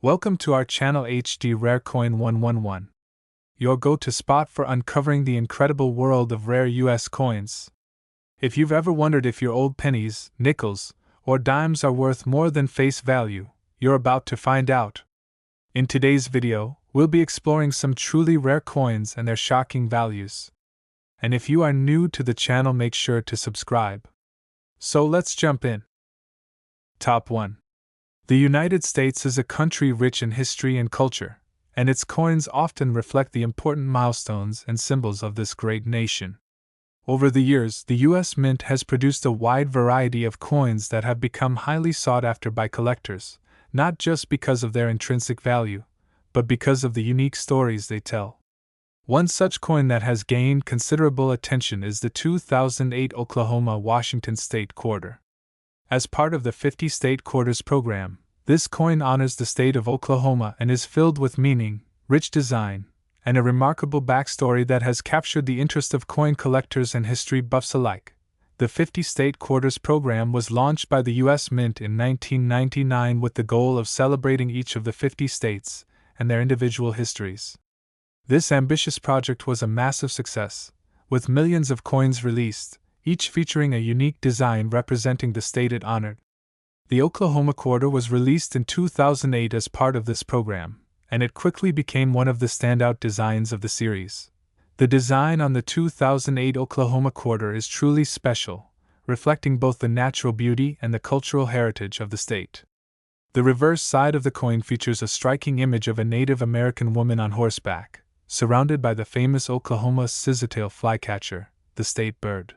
Welcome to our channel HD Rare Coin 111, your go-to spot for uncovering the incredible world of rare US coins. If you've ever wondered if your old pennies, nickels, or dimes are worth more than face value, you're about to find out. In today's video, we'll be exploring some truly rare coins and their shocking values. And if you are new to the channel, make sure to subscribe. So let's jump in. Top 1. The United States is a country rich in history and culture, and its coins often reflect the important milestones and symbols of this great nation. Over the years, the U.S. Mint has produced a wide variety of coins that have become highly sought after by collectors, not just because of their intrinsic value, but because of the unique stories they tell. One such coin that has gained considerable attention is the 2008 Oklahoma-Washington State Quarter. As part of the 50 State Quarters program, this coin honors the state of Oklahoma and is filled with meaning, rich design, and a remarkable backstory that has captured the interest of coin collectors and history buffs alike. The 50 State Quarters program was launched by the U.S. Mint in 1999 with the goal of celebrating each of the 50 states and their individual histories. This ambitious project was a massive success, with millions of coins released, each featuring a unique design representing the state it honored. The Oklahoma Quarter was released in 2008 as part of this program, and it quickly became one of the standout designs of the series. The design on the 2008 Oklahoma Quarter is truly special, reflecting both the natural beauty and the cultural heritage of the state. The reverse side of the coin features a striking image of a Native American woman on horseback, surrounded by the famous Oklahoma scissortail flycatcher, the state bird.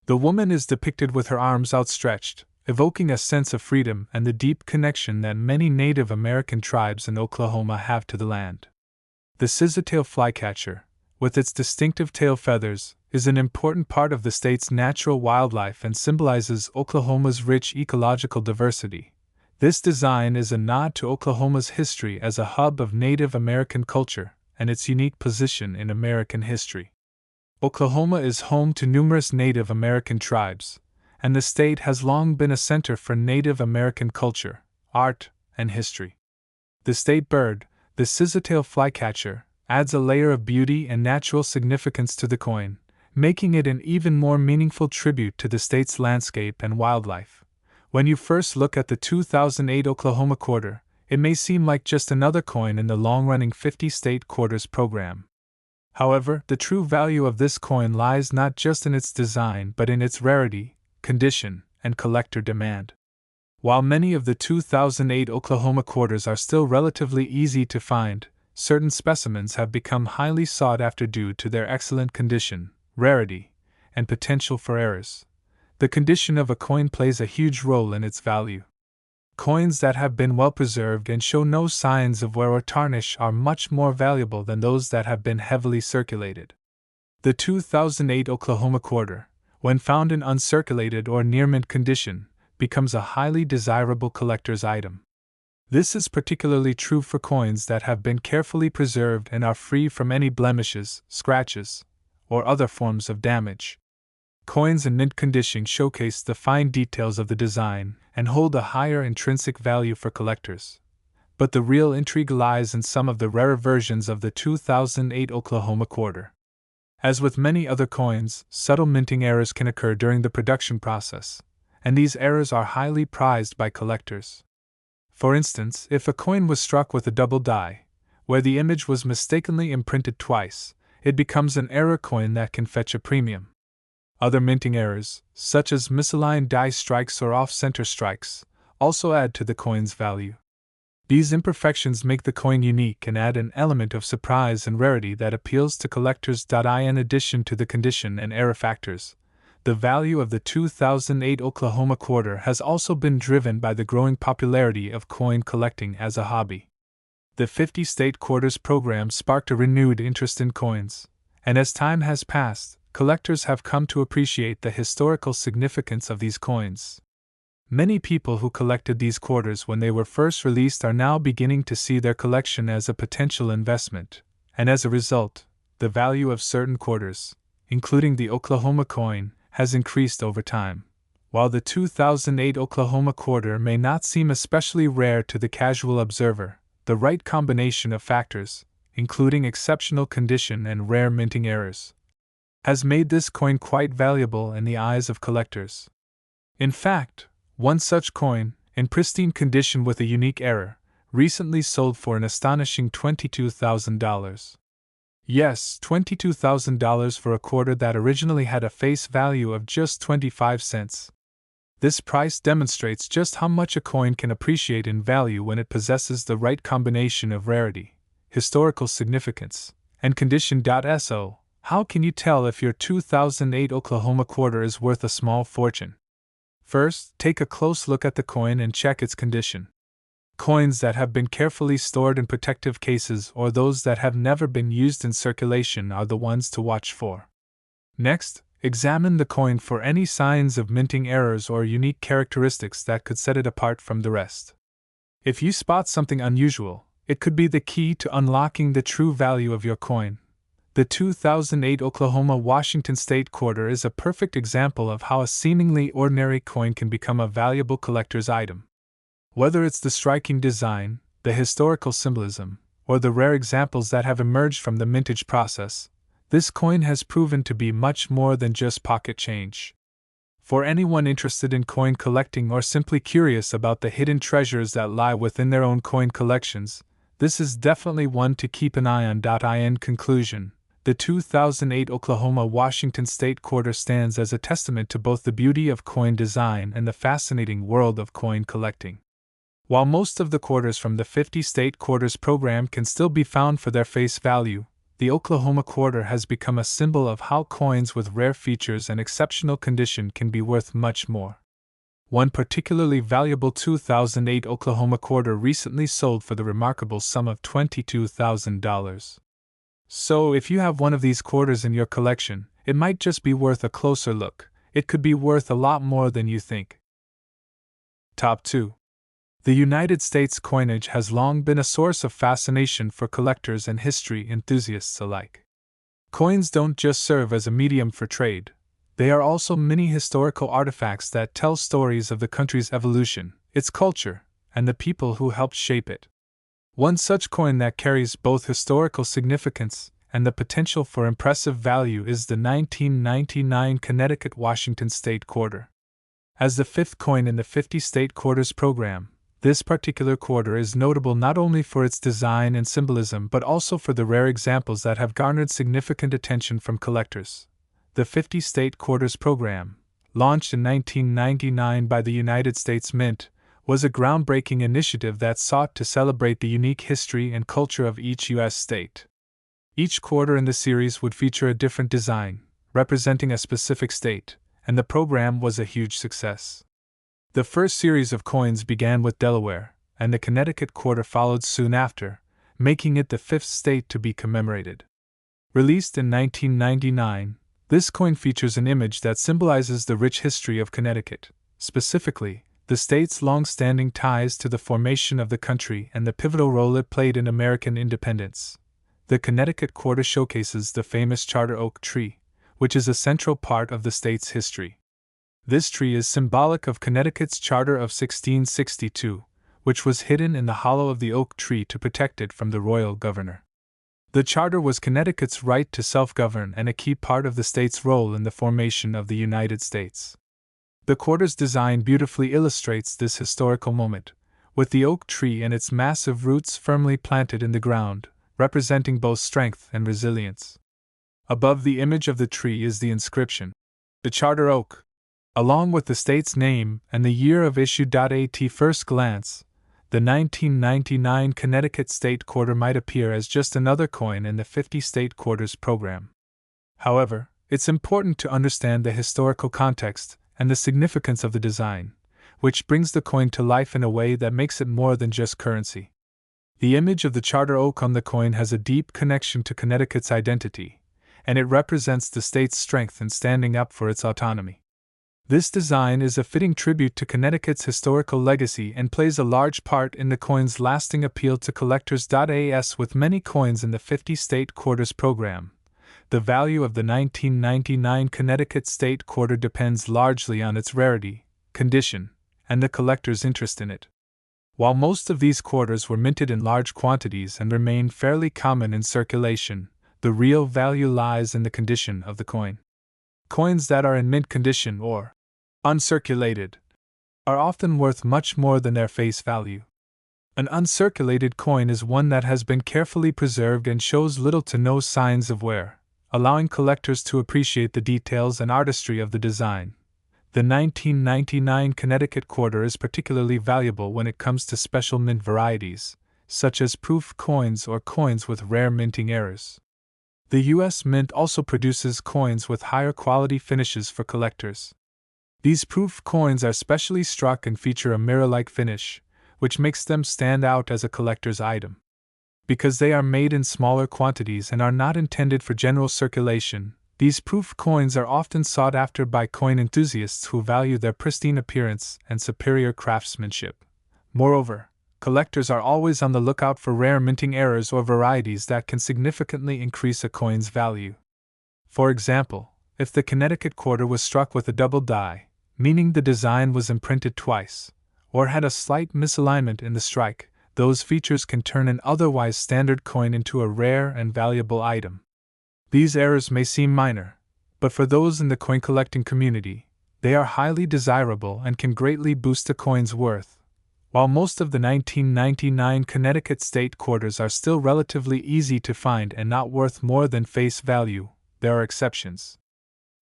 The woman is depicted with her arms outstretched, evoking a sense of freedom and the deep connection that many Native American tribes in Oklahoma have to the land. The scissortail flycatcher, with its distinctive tail feathers, is an important part of the state's natural wildlife and symbolizes Oklahoma's rich ecological diversity. This design is a nod to Oklahoma's history as a hub of Native American culture and its unique position in American history. Oklahoma is home to numerous Native American tribes, and the state has long been a center for Native American culture, art, and history. The state bird, the scissortail flycatcher, adds a layer of beauty and natural significance to the coin, making it an even more meaningful tribute to the state's landscape and wildlife. When you first look at the 2008 Oklahoma Quarter, it may seem like just another coin in the long-running 50 State Quarters program. However, the true value of this coin lies not just in its design but in its rarity, condition, and collector demand. While many of the 2008 Oklahoma Quarters are still relatively easy to find, certain specimens have become highly sought after due to their excellent condition, rarity, and potential for errors. The condition of a coin plays a huge role in its value. Coins that have been well preserved and show no signs of wear or tarnish are much more valuable than those that have been heavily circulated. The 2008 Oklahoma Quarter, when found in uncirculated or near-mint condition, becomes a highly desirable collector's item. This is particularly true for coins that have been carefully preserved and are free from any blemishes, scratches, or other forms of damage. Coins in mint condition showcase the fine details of the design and hold a higher intrinsic value for collectors. But the real intrigue lies in some of the rarer versions of the 2008 Oklahoma Quarter. As with many other coins, subtle minting errors can occur during the production process, and these errors are highly prized by collectors. For instance, if a coin was struck with a double die, where the image was mistakenly imprinted twice, it becomes an error coin that can fetch a premium. Other minting errors, such as misaligned die strikes or off-center strikes, also add to the coin's value. These imperfections make the coin unique and add an element of surprise and rarity that appeals to collectors. In addition to the condition and error factors, the value of the 2008 Oklahoma Quarter has also been driven by the growing popularity of coin collecting as a hobby. The 50 State Quarters program sparked a renewed interest in coins, and as time has passed, collectors have come to appreciate the historical significance of these coins. Many people who collected these quarters when they were first released are now beginning to see their collection as a potential investment, and as a result, the value of certain quarters, including the Oklahoma coin, has increased over time. While the 2008 Oklahoma Quarter may not seem especially rare to the casual observer, the right combination of factors, including exceptional condition and rare minting errors, has made this coin quite valuable in the eyes of collectors. In fact, one such coin, in pristine condition with a unique error, recently sold for an astonishing $22,000. Yes, $22,000 for a quarter that originally had a face value of just 25 cents. This price demonstrates just how much a coin can appreciate in value when it possesses the right combination of rarity, historical significance, and condition. So, how can you tell if your 2008 Oklahoma quarter is worth a small fortune? First, take a close look at the coin and check its condition. Coins that have been carefully stored in protective cases or those that have never been used in circulation are the ones to watch for. Next, examine the coin for any signs of minting errors or unique characteristics that could set it apart from the rest. If you spot something unusual, it could be the key to unlocking the true value of your coin. The 2008 Oklahoma Washington State quarter is a perfect example of how a seemingly ordinary coin can become a valuable collector's item. Whether it's the striking design, the historical symbolism, or the rare examples that have emerged from the mintage process, this coin has proven to be much more than just pocket change. For anyone interested in coin collecting or simply curious about the hidden treasures that lie within their own coin collections, this is definitely one to keep an eye on. In conclusion, the 2008 Oklahoma Washington State quarter stands as a testament to both the beauty of coin design and the fascinating world of coin collecting. While most of the quarters from the 50 state quarters program can still be found for their face value, the Oklahoma quarter has become a symbol of how coins with rare features and exceptional condition can be worth much more. One particularly valuable 2008 Oklahoma quarter recently sold for the remarkable sum of $22,000. So, if you have one of these quarters in your collection, it might just be worth a closer look. It could be worth a lot more than you think. Top 2. The United States coinage has long been a source of fascination for collectors and history enthusiasts alike. Coins don't just serve as a medium for trade, they are also mini historical artifacts that tell stories of the country's evolution, its culture, and the people who helped shape it. One such coin that carries both historical significance and the potential for impressive value is the 1999 Connecticut Washington State quarter. As the fifth coin in the 50 state quarters program, this particular quarter is notable not only for its design and symbolism but also for the rare examples that have garnered significant attention from collectors. The 50 state quarters program, launched in 1999 by the United States Mint, was a groundbreaking initiative that sought to celebrate the unique history and culture of each U.S. state. Each quarter in the series would feature a different design, representing a specific state, and the program was a huge success. The first series of coins began with Delaware, and the Connecticut quarter followed soon after, making it the fifth state to be commemorated. Released in 1999, this coin features an image that symbolizes the rich history of Connecticut, specifically, the state's long-standing ties to the formation of the country and the pivotal role it played in American independence. The Connecticut quarter showcases the famous charter oak tree, which is a central part of the state's history. This tree is symbolic of Connecticut's Charter of 1662, which was hidden in the hollow of the oak tree to protect it from the royal governor. The charter was Connecticut's right to self-govern and a key part of the state's role in the formation of the United States. The quarter's design beautifully illustrates this historical moment, with the oak tree and its massive roots firmly planted in the ground, representing both strength and resilience. Above the image of the tree is the inscription, "The Charter Oak," along with the state's name and the year of issue. At first glance, the 1999 Connecticut State Quarter might appear as just another coin in the 50 State Quarters program. However, it's important to understand the historical context and the significance of the design, which brings the coin to life in a way that makes it more than just currency. The image of the charter oak on the coin has a deep connection to Connecticut's identity, and it represents the state's strength in standing up for its autonomy. This design is a fitting tribute to Connecticut's historical legacy and plays a large part in the coin's lasting appeal to collectors. As with many coins in the 50 State Quarters program, the value of the 1999 Connecticut State Quarter depends largely on its rarity, condition, and the collector's interest in it. While most of these quarters were minted in large quantities and remain fairly common in circulation, the real value lies in the condition of the coin. Coins that are in mint condition or uncirculated are often worth much more than their face value. An uncirculated coin is one that has been carefully preserved and shows little to no signs of wear, allowing collectors to appreciate the details and artistry of the design. The 1999 Connecticut quarter is particularly valuable when it comes to special mint varieties, such as proof coins or coins with rare minting errors. The U.S. Mint also produces coins with higher quality finishes for collectors. These proof coins are specially struck and feature a mirror-like finish, which makes them stand out as a collector's item. Because they are made in smaller quantities and are not intended for general circulation, these proof coins are often sought after by coin enthusiasts who value their pristine appearance and superior craftsmanship. Moreover, collectors are always on the lookout for rare minting errors or varieties that can significantly increase a coin's value. For example, if the Connecticut quarter was struck with a double die, meaning the design was imprinted twice, or had a slight misalignment in the strike, those features can turn an otherwise standard coin into a rare and valuable item. These errors may seem minor, but for those in the coin collecting community, they are highly desirable and can greatly boost a coin's worth. While most of the 1999 Connecticut state quarters are still relatively easy to find and not worth more than face value, there are exceptions.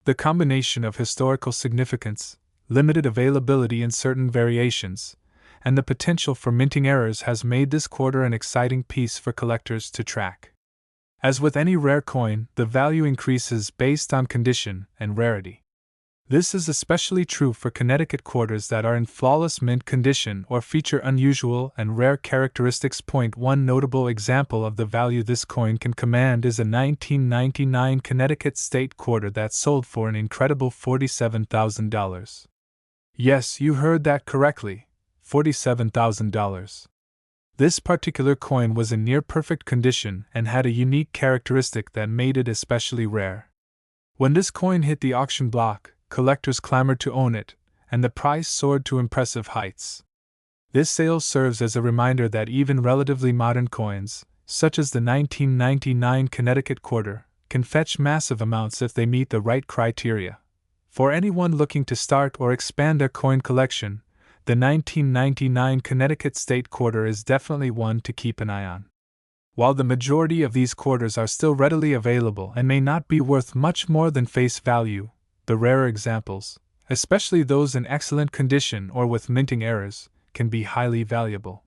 The combination of historical significance, limited availability in certain variations, and the potential for minting errors has made this quarter an exciting piece for collectors to track. As with any rare coin, the value increases based on condition and rarity. This is especially true for Connecticut quarters that are in flawless mint condition or feature unusual and rare characteristics. One notable example of the value this coin can command is a 1999 Connecticut state quarter that sold for an incredible $47,000. Yes, you heard that correctly, $47,000. This particular coin was in near-perfect condition and had a unique characteristic that made it especially rare. When this coin hit the auction block, collectors clamored to own it, and the price soared to impressive heights. This sale serves as a reminder that even relatively modern coins, such as the 1999 Connecticut quarter, can fetch massive amounts if they meet the right criteria. For anyone looking to start or expand their coin collection, the 1999 Connecticut state quarter is definitely one to keep an eye on. While the majority of these quarters are still readily available and may not be worth much more than face value, the rarer examples, especially those in excellent condition or with minting errors, can be highly valuable.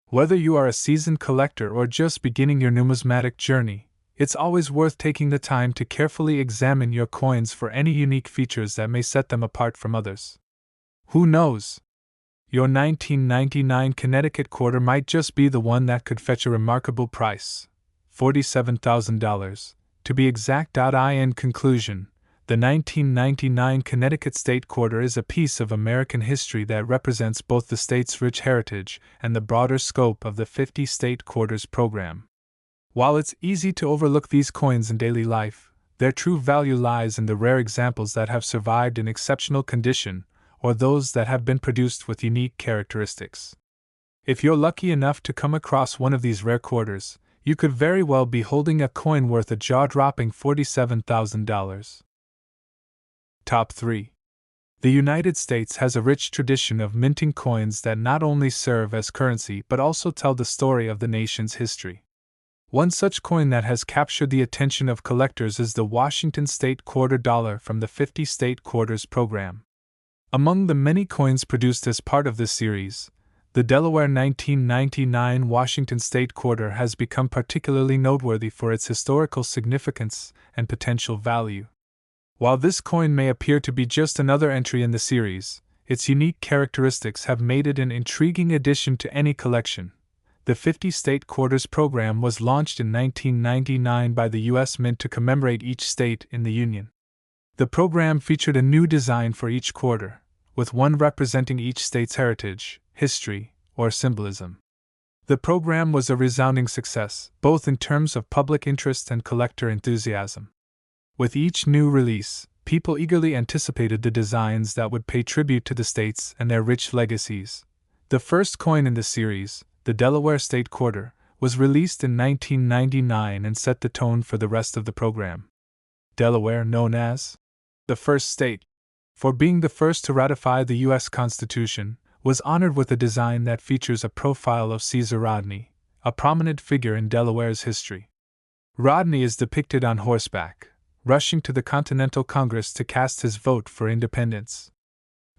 Whether you are a seasoned collector or just beginning your numismatic journey, it's always worth taking the time to carefully examine your coins for any unique features that may set them apart from others. Who knows? Your 1999 Connecticut quarter might just be the one that could fetch a remarkable price, $47,000, to be exact. In conclusion, the 1999 Connecticut state quarter is a piece of American history that represents both the state's rich heritage and the broader scope of the 50 state quarters program. While it's easy to overlook these coins in daily life, their true value lies in the rare examples that have survived in exceptional condition, or those that have been produced with unique characteristics. If you're lucky enough to come across one of these rare quarters, you could very well be holding a coin worth a jaw-dropping $47,000. Top 3. The United States has a rich tradition of minting coins that not only serve as currency but also tell the story of the nation's history. One such coin that has captured the attention of collectors is the Washington State Quarter Dollar from the 50 State Quarters program. Among the many coins produced as part of this series, the Delaware 1999 Washington State Quarter has become particularly noteworthy for its historical significance and potential value. While this coin may appear to be just another entry in the series, its unique characteristics have made it an intriguing addition to any collection. The 50 State Quarters program was launched in 1999 by the U.S. Mint to commemorate each state in the Union. The program featured a new design for each quarter, with one representing each state's heritage, history, or symbolism. The program was a resounding success, both in terms of public interest and collector enthusiasm. With each new release, people eagerly anticipated the designs that would pay tribute to the states and their rich legacies. The first coin in the series, the Delaware State Quarter, was released in 1999 and set the tone for the rest of the program. Delaware, known as the first state for being the first to ratify the U.S. Constitution, was honored with a design that features a profile of Caesar Rodney, a prominent figure in Delaware's history. Rodney is depicted on horseback, rushing to the Continental Congress to cast his vote for independence.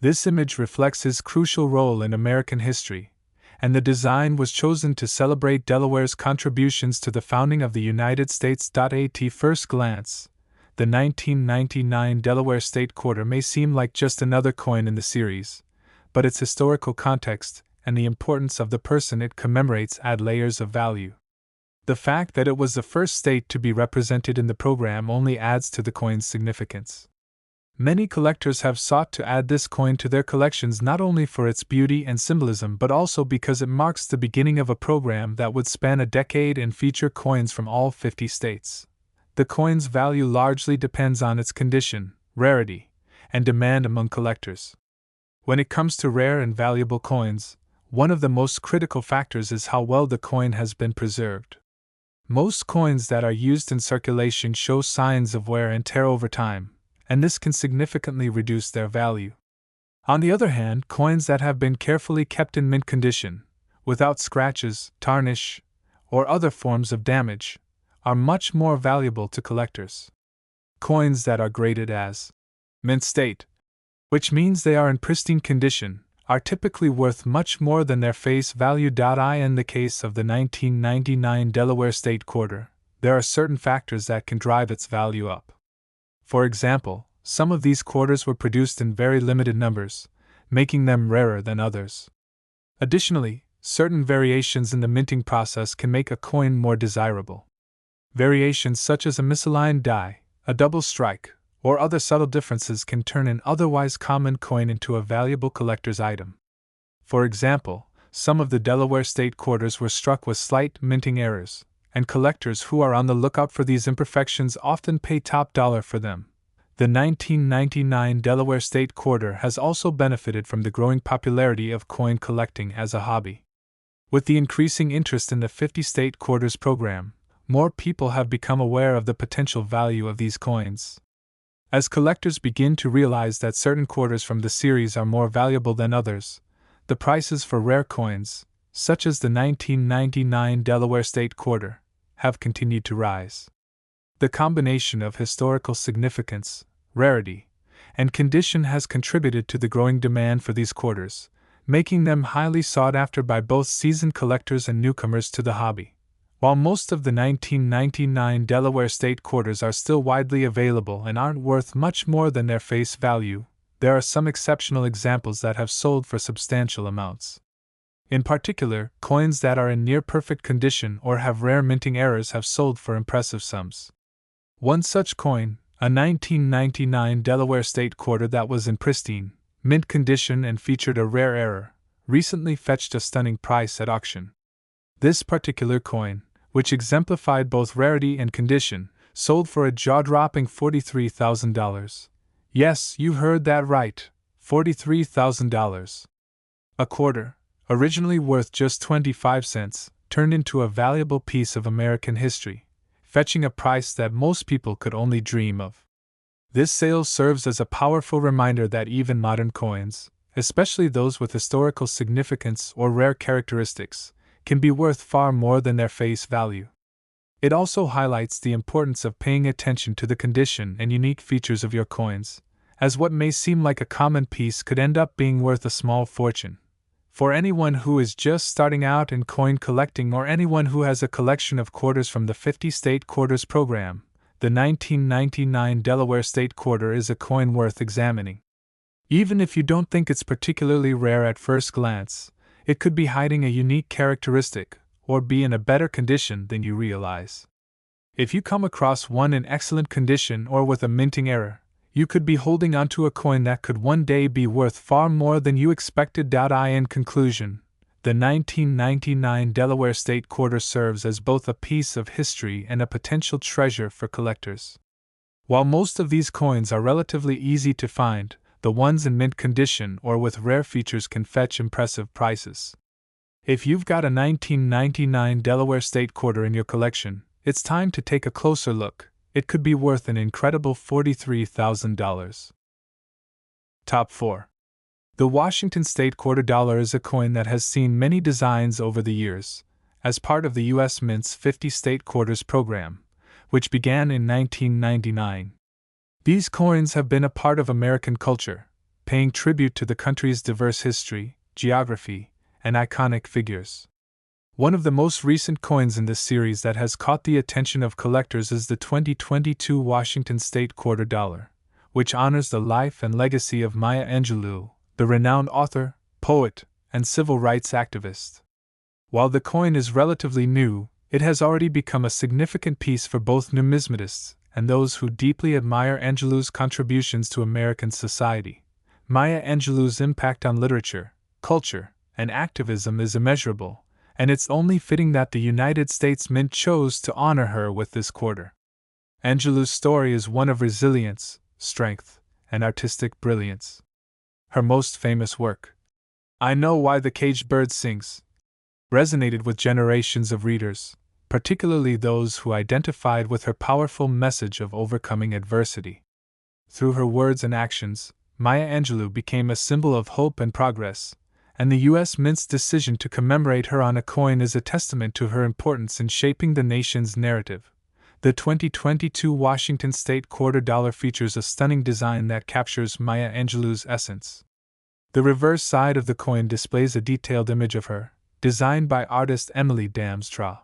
This image reflects his crucial role in American history, and the design was chosen to celebrate Delaware's contributions to the founding of the United States. At first glance, the 1999 Delaware State Quarter may seem like just another coin in the series, but its historical context and the importance of the person it commemorates add layers of value. The fact that it was the first state to be represented in the program only adds to the coin's significance. Many collectors have sought to add this coin to their collections not only for its beauty and symbolism but also because it marks the beginning of a program that would span a decade and feature coins from all 50 states. The coin's value largely depends on its condition, rarity, and demand among collectors. When it comes to rare and valuable coins, one of the most critical factors is how well the coin has been preserved. Most coins that are used in circulation show signs of wear and tear over time, and this can significantly reduce their value. On the other hand, coins that have been carefully kept in mint condition, without scratches, tarnish, or other forms of damage, are much more valuable to collectors. Coins that are graded as mint state, which means they are in pristine condition, are typically worth much more than their face value. In the case of the 1999 Delaware State Quarter, there are certain factors that can drive its value up. For example, some of these quarters were produced in very limited numbers, making them rarer than others. Additionally, certain variations in the minting process can make a coin more desirable. Variations such as a misaligned die, a double strike, or other subtle differences can turn an otherwise common coin into a valuable collector's item. For example, some of the Delaware State Quarters were struck with slight minting errors, and collectors who are on the lookout for these imperfections often pay top dollar for them. The 1999 Delaware State Quarter has also benefited from the growing popularity of coin collecting as a hobby. With the increasing interest in the 50-state quarters program, more people have become aware of the potential value of these coins. As collectors begin to realize that certain quarters from the series are more valuable than others, the prices for rare coins, such as the 1999 Delaware State Quarter, have continued to rise. The combination of historical significance, rarity, and condition has contributed to the growing demand for these quarters, making them highly sought after by both seasoned collectors and newcomers to the hobby. While most of the 1999 Delaware State Quarters are still widely available and aren't worth much more than their face value, there are some exceptional examples that have sold for substantial amounts. In particular, coins that are in near-perfect condition or have rare minting errors have sold for impressive sums. One such coin, a 1999 Delaware State Quarter that was in pristine, mint condition and featured a rare error, recently fetched a stunning price at auction. This particular coin, which exemplified both rarity and condition, sold for a jaw-dropping $43,000. Yes, you heard that right, $43,000. A quarter, originally worth just 25 cents, turned into a valuable piece of American history, fetching a price that most people could only dream of. This sale serves as a powerful reminder that even modern coins, especially those with historical significance or rare characteristics, can be worth far more than their face value. It also highlights the importance of paying attention to the condition and unique features of your coins, as what may seem like a common piece could end up being worth a small fortune. For anyone who is just starting out in coin collecting or anyone who has a collection of quarters from the 50-state quarters program, the 1999 Delaware State Quarter is a coin worth examining. Even if you don't think it's particularly rare at first glance, it could be hiding a unique characteristic, or be in a better condition than you realize. If you come across one in excellent condition or with a minting error, you could be holding onto a coin that could one day be worth far more than you expected. In conclusion, the 1999 Delaware State Quarter serves as both a piece of history and a potential treasure for collectors. While most of these coins are relatively easy to find, the ones in mint condition or with rare features can fetch impressive prices. If you've got a 1999 Delaware State quarter in your collection, it's time to take a closer look. It could be worth an incredible $43,000. Top 4. The Washington State Quarter Dollar is a coin that has seen many designs over the years, as part of the U.S. Mint's 50 State Quarters program, which began in 1999. These coins have been a part of American culture, paying tribute to the country's diverse history, geography, and iconic figures. One of the most recent coins in this series that has caught the attention of collectors is the 2022 Washington State Quarter Dollar, which honors the life and legacy of Maya Angelou, the renowned author, poet, and civil rights activist. While the coin is relatively new, it has already become a significant piece for both numismatists and those who deeply admire Angelou's contributions to American society. Maya Angelou's impact on literature, culture, and activism is immeasurable, and it's only fitting that the United States Mint chose to honor her with this quarter. Angelou's story is one of resilience, strength, and artistic brilliance. Her most famous work, I Know Why the Caged Bird Sings, resonated with generations of readers, particularly those who identified with her powerful message of overcoming adversity. Through her words and actions, Maya Angelou became a symbol of hope and progress, and the U.S. Mint's decision to commemorate her on a coin is a testament to her importance in shaping the nation's narrative. The 2022 Washington State Quarter Dollar features a stunning design that captures Maya Angelou's essence. The reverse side of the coin displays a detailed image of her, designed by artist Emily Damstra.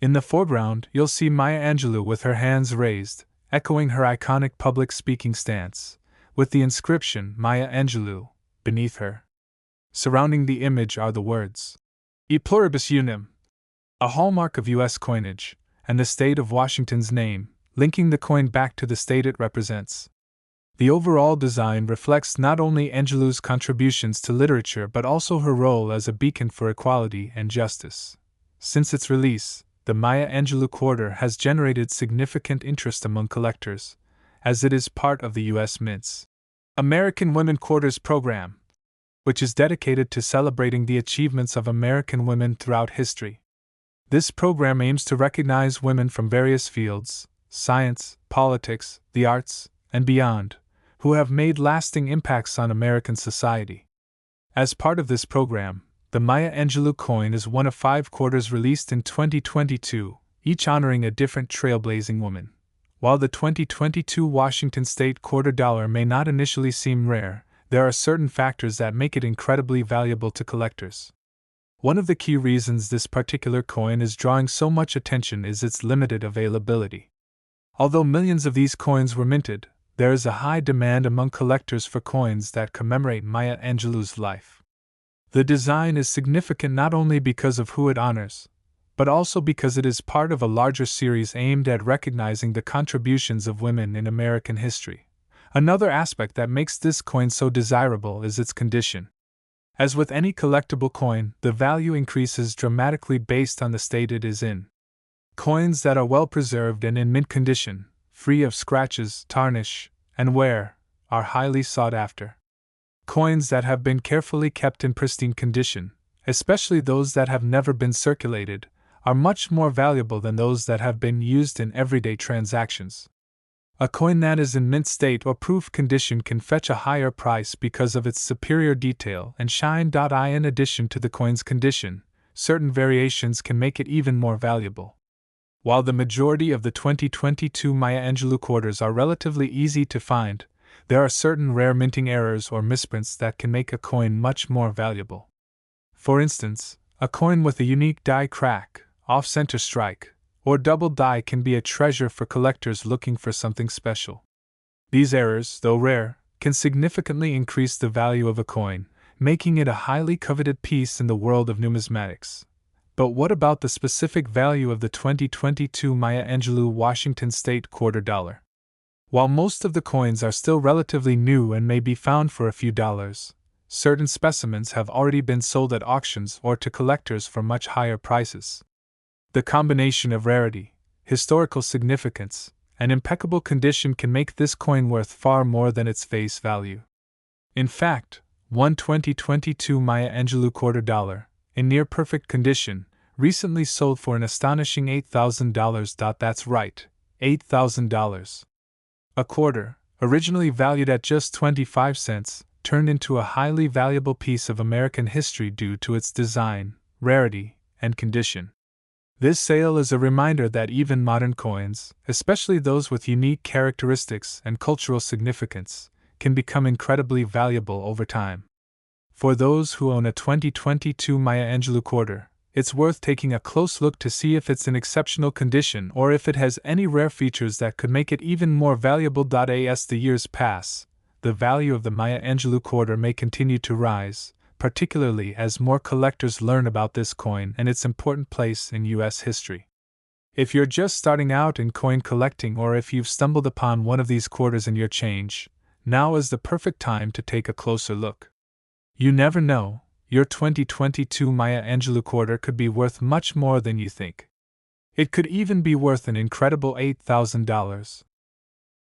In the foreground, you'll see Maya Angelou with her hands raised, echoing her iconic public speaking stance, with the inscription Maya Angelou beneath her. Surrounding the image are the words, E pluribus unum, a hallmark of U.S. coinage, and the state of Washington's name, linking the coin back to the state it represents. The overall design reflects not only Angelou's contributions to literature but also her role as a beacon for equality and justice. Since its release, the Maya Angelou quarter has generated significant interest among collectors, as it is part of the U.S. Mint's American Women Quarters program, which is dedicated to celebrating the achievements of American women throughout history. This program aims to recognize women from various fields, science, politics, the arts, and beyond, who have made lasting impacts on American society. As part of this program, the Maya Angelou coin is one of 5 quarters released in 2022, each honoring a different trailblazing woman. While the 2022 Washington State Quarter Dollar may not initially seem rare, there are certain factors that make it incredibly valuable to collectors. One of the key reasons this particular coin is drawing so much attention is its limited availability. Although millions of these coins were minted, there is a high demand among collectors for coins that commemorate Maya Angelou's life. The design is significant not only because of who it honors, but also because it is part of a larger series aimed at recognizing the contributions of women in American history. Another aspect that makes this coin so desirable is its condition. As with any collectible coin, the value increases dramatically based on the state it is in. Coins that are well preserved and in mint condition, free of scratches, tarnish, and wear, are highly sought after. Coins that have been carefully kept in pristine condition, especially those that have never been circulated, are much more valuable than those that have been used in everyday transactions. A coin that is in mint state or proof condition can fetch a higher price because of its superior detail and shine. In addition to the coin's condition, certain variations can make it even more valuable. While the majority of the 2022 Maya Angelou quarters are relatively easy to find, there are certain rare minting errors or misprints that can make a coin much more valuable. For instance, a coin with a unique die crack, off-center strike, or double die can be a treasure for collectors looking for something special. These errors, though rare, can significantly increase the value of a coin, making it a highly coveted piece in the world of numismatics. But what about the specific value of the 2022 Maya Angelou Washington State Quarter Dollar? While most of the coins are still relatively new and may be found for a few dollars, certain specimens have already been sold at auctions or to collectors for much higher prices. The combination of rarity, historical significance, and impeccable condition can make this coin worth far more than its face value. In fact, one 2022 Maya Angelou quarter dollar, in near perfect condition, recently sold for an astonishing $8,000. That's right, $8,000. A quarter, originally valued at just 25 cents, turned into a highly valuable piece of American history due to its design, rarity, and condition. This sale is a reminder that even modern coins, especially those with unique characteristics and cultural significance, can become incredibly valuable over time. For those who own a 2022 Maya Angelou quarter, it's worth taking a close look to see if it's in exceptional condition or if it has any rare features that could make it even more valuable. As the years pass, the value of the Maya Angelou quarter may continue to rise, particularly as more collectors learn about this coin and its important place in U.S. history. If you're just starting out in coin collecting or if you've stumbled upon one of these quarters in your change, now is the perfect time to take a closer look. You never know, your 2022 Maya Angelou quarter could be worth much more than you think. It could even be worth an incredible $8,000.